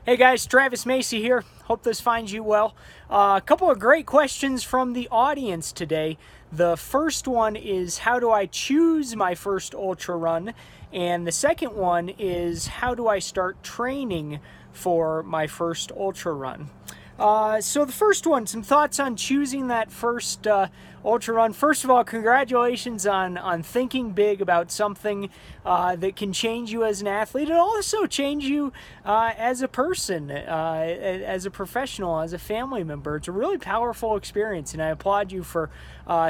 Hey guys, Travis Macy here. Hope this finds you well. A couple of great questions from the audience today. The first one is, how do I choose my first ultra run? And the second one is, how do I start training for my first ultra run? So the first one, some thoughts on choosing that first ultra run. First of all, congratulations on thinking big about something that can change you as an athlete and also change you as a person, as a professional, as a family member. It's a really powerful experience, and I applaud you for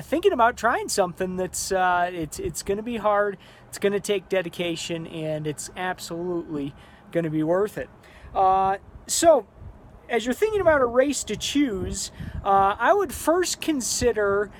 thinking about trying something that's it's going to be hard, it's going to take dedication, and it's absolutely going to be worth it. So as you're thinking about a race to choose, I would first consider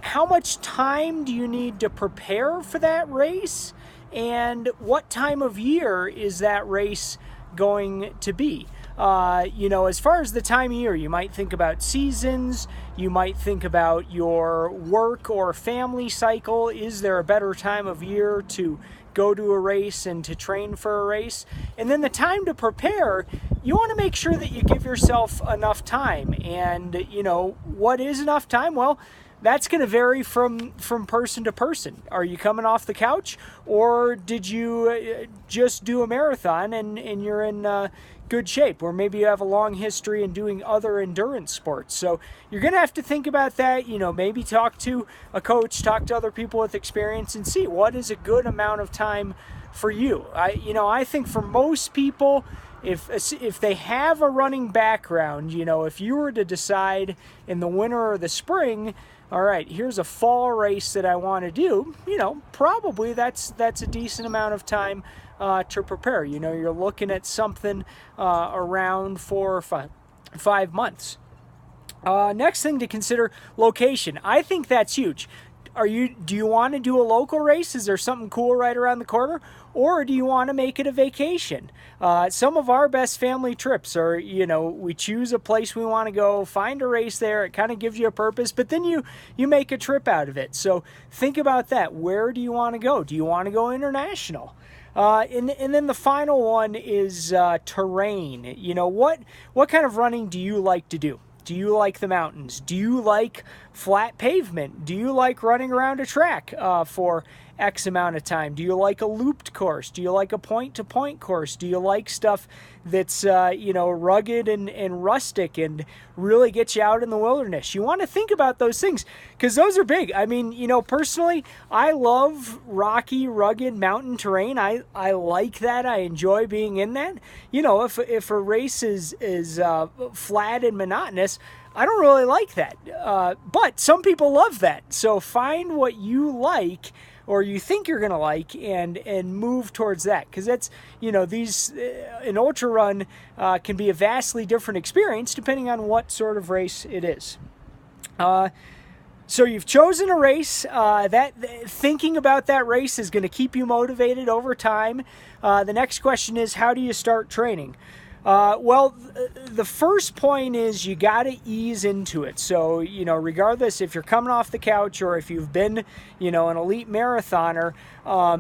how much time do you need to prepare for that race, and what time of year is that race going to be. As far as the time of year, you might think about seasons, you might think about your work or family cycle. Is there a better time of year to go to a race and to train for a race? And then the time to prepare, you want to make sure that you give yourself enough time. And, what is enough time? Well, that's going to vary from person to person. Are you coming off the couch, or did you just do a marathon and you're in good shape, or maybe you have a long history in doing other endurance sports? So you're going to have to think about that. Maybe talk to a coach, talk to other people with experience, and see what is a good amount of time for you. I think for most people, if they have a running background, if you were to decide in the winter or the spring, all right, here's a fall race that I want to do, probably that's a decent amount of time to prepare. You're looking at something around 4 or 5 months. Next thing to consider, location. I think that's huge. Do you want to do a local race? Is there something cool right around the corner? Or do you want to make it a vacation? Some of our best family trips are, we choose a place we want to go, find a race there. It kind of gives you a purpose, but then you make a trip out of it. So think about that. Where do you want to go? Do you want to go international? And then the final one is terrain. What kind of running do you like to do? Do you like the mountains? Do you like flat pavement? Do you like running around a track for X amount of time? Do you like a looped course? Do you like a point-to-point course? Do you like stuff that's, rugged and rustic and really gets you out in the wilderness? You want to think about those things because those are big. I mean, personally, I love rocky, rugged mountain terrain. I like that. I enjoy being in that. If a race is flat and monotonous, I don't really like that. But some people love that. So find what you like or you think you're going to like and move towards that. Because that's, an ultra run can be a vastly different experience depending on what sort of race it is. So you've chosen a race. Thinking about that race is going to keep you motivated over time. The next question is, how do you start training? The first point is you got to ease into it. So, regardless if you're coming off the couch or if you've been, an elite marathoner,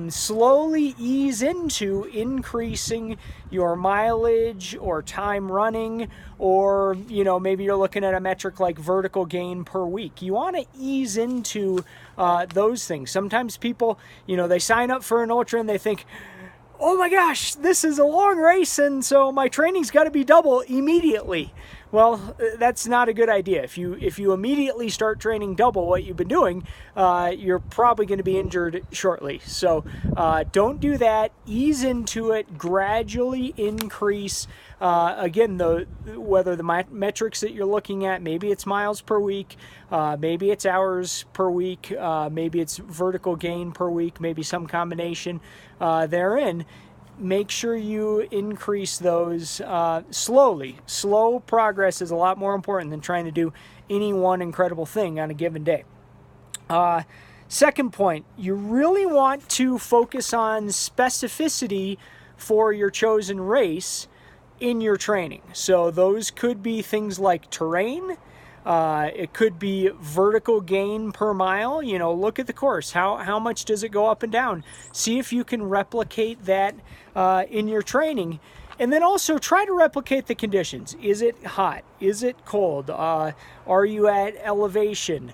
slowly ease into increasing your mileage or time running, or, maybe you're looking at a metric like vertical gain per week. You want to ease into those things. Sometimes people, they sign up for an ultra and they think, oh my gosh, this is a long race, and so my training's got to be double immediately. Well, that's not a good idea. If you immediately start training double what you've been doing, you're probably going to be injured shortly. So don't do that. Ease into it. Gradually increase. Again, whether the metrics that you're looking at, maybe it's miles per week, maybe it's hours per week, maybe it's vertical gain per week, maybe some combination therein. Make sure you increase those slowly. Slow progress is a lot more important than trying to do any one incredible thing on a given day. Second point, you really want to focus on specificity for your chosen race in your training. So those could be things like terrain. It could be vertical gain per mile. Look at the course. How much does it go up and down? See if you can replicate that in your training. And then also try to replicate the conditions. Is it hot? Is it cold? Are you at elevation?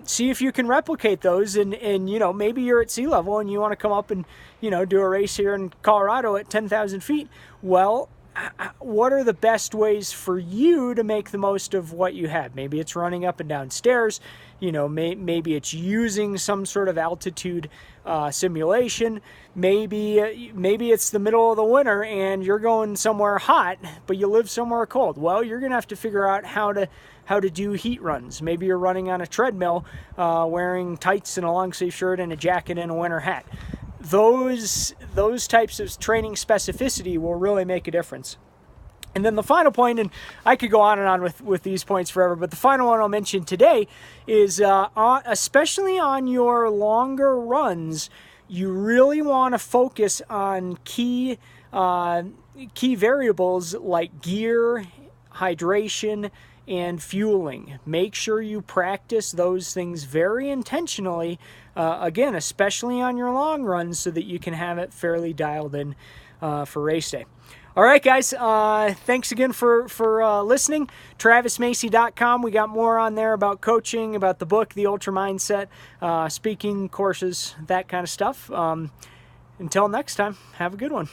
See if you can replicate those, and you know, maybe you're at sea level and you want to come up and, you know, do a race here in Colorado at 10,000 feet. Well, what are the best ways for you to make the most of what you have? Maybe it's running up and down stairs, you know, maybe it's using some sort of altitude simulation. Maybe it's the middle of the winter and you're going somewhere hot, but you live somewhere cold. Well, you're gonna have to figure out how to do heat runs. Maybe you're running on a treadmill, wearing tights and a long sleeve shirt and a jacket and a winter hat. Those types of training specificity will really make a difference. And then the final point, and I could go on and on with these points forever, but the final one I'll mention today is especially on your longer runs, you really want to focus on key variables like gear, hydration, and fueling. Make sure you practice those things very intentionally, again, especially on your long runs, so that you can have it fairly dialed in for race day. All right, guys, thanks again for listening. TravisMacy.com. We got more on there about coaching, about the book, The Ultra Mindset, speaking courses, that kind of stuff. Until next time, have a good one.